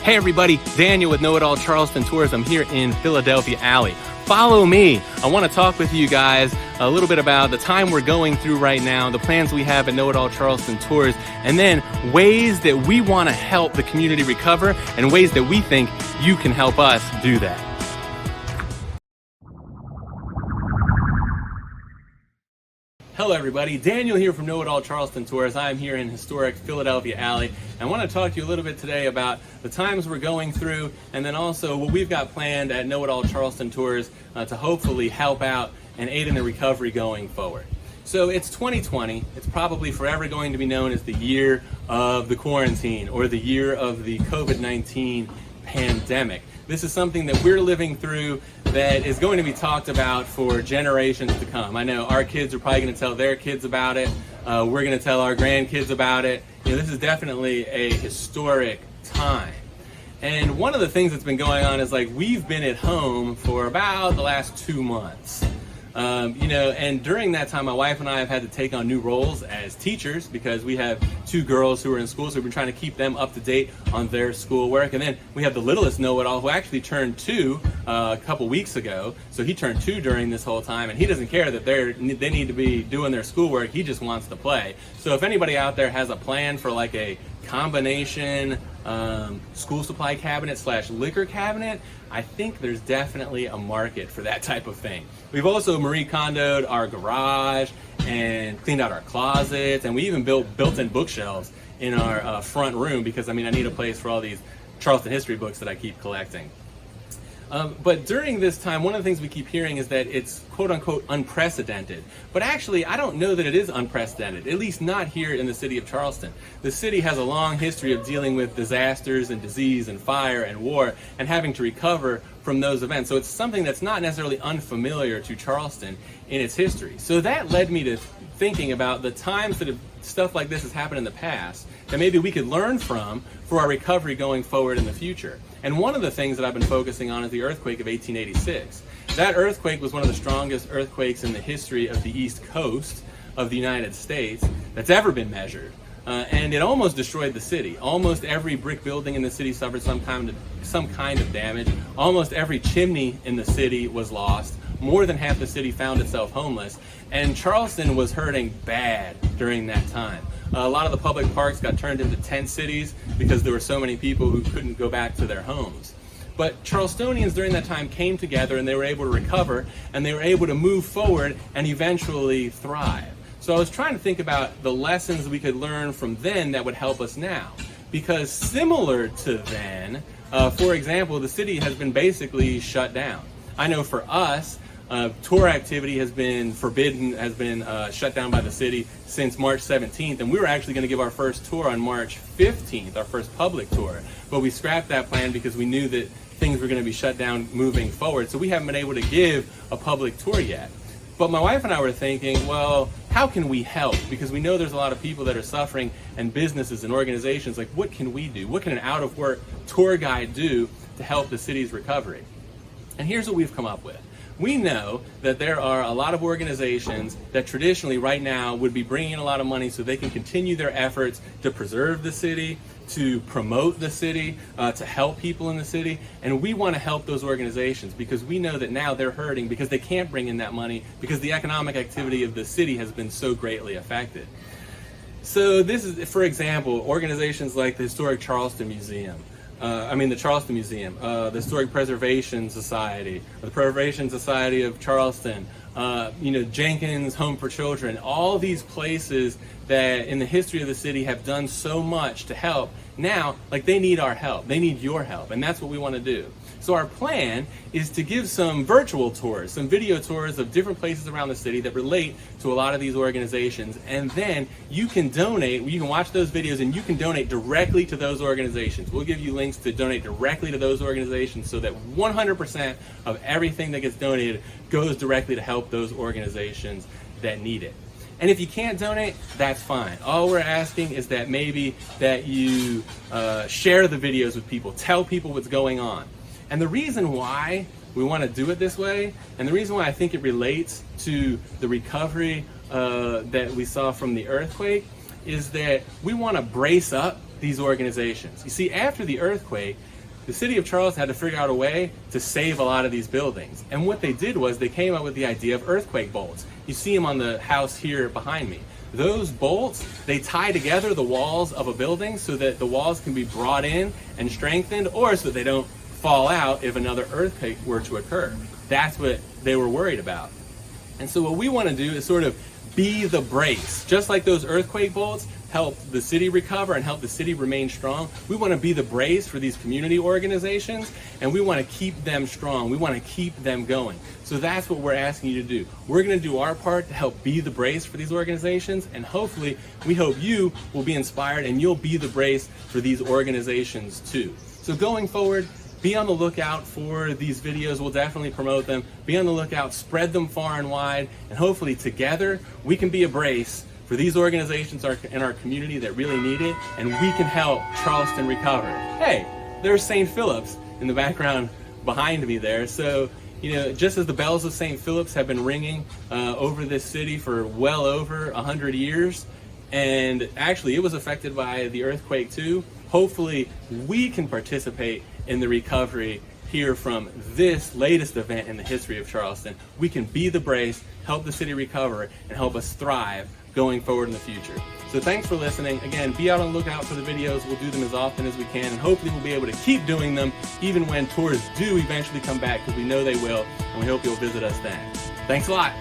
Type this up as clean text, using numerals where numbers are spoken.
Hey everybody, Daniel with Knowitall Charleston Tours. I'm here in Philadelphia Alley. Follow me. I want to talk with you guys a little bit about the time we're going through right now, the plans we have at Knowitall Charleston Tours, and then ways that we want to help the community recover and ways that we think you can help us do that. Hello everybody, Daniel here from Knowitall Charleston Tours. I'm here in historic Philadelphia Alley. I want to talk to you a little bit today about the times we're going through and then also what we've got planned at Knowitall Charleston Tours to hopefully help out and aid in the recovery going forward. So it's 2020. It's probably forever going to be known as the year of the quarantine or the year of the COVID-19 pandemic. This is something that we're living through that is going to be talked about for generations to come. I know our kids are probably going to tell their kids about it. We're going to tell our grandkids about it. You know, this is definitely a historic time. And one of the things that's been going on is like we've been at home for about the last 2 months. And during that time, my wife and I have had to take on new roles as teachers because we have 2 girls who are in school, so we've been trying to keep them up to date on their schoolwork. And then we have the littlest Knowitall who actually turned 2 a couple weeks ago. So he turned 2 during this whole time, and he doesn't care that they need to be doing their schoolwork. He just wants to play. So if anybody out there has a plan for like a combination school supply cabinet / liquor cabinet, I think there's definitely a market for that type of thing. We've also Marie Kondo'd our garage and cleaned out our closets, and we even built built-in bookshelves in our front room because I need a place for all these Charleston history books that I keep collecting. But during this time, one of the things we keep hearing is that it's quote-unquote unprecedented. But actually, I don't know that it is unprecedented, at least not here in the city of Charleston. The city has a long history of dealing with disasters and disease and fire and war and having to recover from those events. So it's something that's not necessarily unfamiliar to Charleston in its history. So that led me to thinking about the times that stuff like this has happened in the past that maybe we could learn from for our recovery going forward in the future. And one of the things that I've been focusing on is the earthquake of 1886. That earthquake was one of the strongest earthquakes in the history of the East Coast of the United States that's ever been measured. And it almost destroyed the city. Almost every brick building in the city suffered some kind of damage. Almost every chimney in the city was lost. More than half the city found itself homeless. And Charleston was hurting bad during that time. A lot of the public parks got turned into tent cities because there were so many people who couldn't go back to their homes. But Charlestonians during that time came together and they were able to recover and they were able to move forward and eventually thrive. So I was trying to think about the lessons we could learn from then that would help us now. Because similar to then, for example, the city has been basically shut down. I know for us, tour activity has been forbidden, has been shut down by the city since March 17th, and we were actually going to give our first tour on March 15th, our first public tour, but we scrapped that plan because we knew that things were going to be shut down moving forward, so we haven't been able to give a public tour yet. But my wife and I were thinking, well, how can we help? Because we know there's a lot of people that are suffering and businesses and organizations, like what can we do? What can an out-of-work tour guide do to help the city's recovery? And here's what we've come up with. We know that there are a lot of organizations that traditionally right now would be bringing in a lot of money so they can continue their efforts to preserve the city, to promote the city, to help people in the city. And we want to help those organizations because we know that now they're hurting because they can't bring in that money because the economic activity of the city has been so greatly affected. So this is, for example, organizations like the Historic Charleston Museum. The Charleston Museum, the Historic Preservation Society, the Preservation Society of Charleston, Jenkins Home for Children, all these places that in the history of the city have done so much to help. Now, they need our help. They need your help, and that's what we want to do. So our plan is to give some virtual tours, some video tours of different places around the city that relate to a lot of these organizations, and then you can donate, you can watch those videos and you can donate directly to those organizations. We'll give you links to donate directly to those organizations so that 100% of everything that gets donated goes directly to help those organizations that need it. And if you can't donate, that's fine. All we're asking is that maybe that you share the videos with people, tell people what's going on. And the reason why we want to do it this way, and the reason why I think it relates to the recovery that we saw from the earthquake, is that we want to brace up these organizations. You see, after the earthquake, the city of Charleston had to figure out a way to save a lot of these buildings. And what they did was they came up with the idea of earthquake bolts. You see them on the house here behind me. Those bolts, they tie together the walls of a building so that the walls can be brought in and strengthened, or so that they don't fall out if another earthquake were to occur. That's what they were worried about. And so what we want to do is sort of be the brace. Just like those earthquake bolts help the city recover and help the city remain strong, we want to be the brace for these community organizations, and we want to keep them strong. We want to keep them going. So that's what we're asking you to do. We're going to do our part to help be the brace for these organizations, and hopefully we hope you will be inspired and you'll be the brace for these organizations too. So going forward, be on the lookout for these videos. We'll definitely promote them. Be on the lookout, spread them far and wide, and hopefully together we can be a brace for these organizations in our community that really need it, and we can help Charleston recover. Hey, there's St. Philip's in the background behind me there. So, you know, just as the bells of St. Philip's have been ringing over this city for well over 100 years, and actually it was affected by the earthquake too, hopefully we can participate in the recovery here from this latest event in the history of Charleston. We can be the brace, help the city recover, and help us thrive going forward in the future. So thanks for listening. Again, be out on the lookout for the videos. We'll do them as often as we can, and hopefully we'll be able to keep doing them even when tours do eventually come back, because we know they will, and we hope you'll visit us then. Thanks a lot.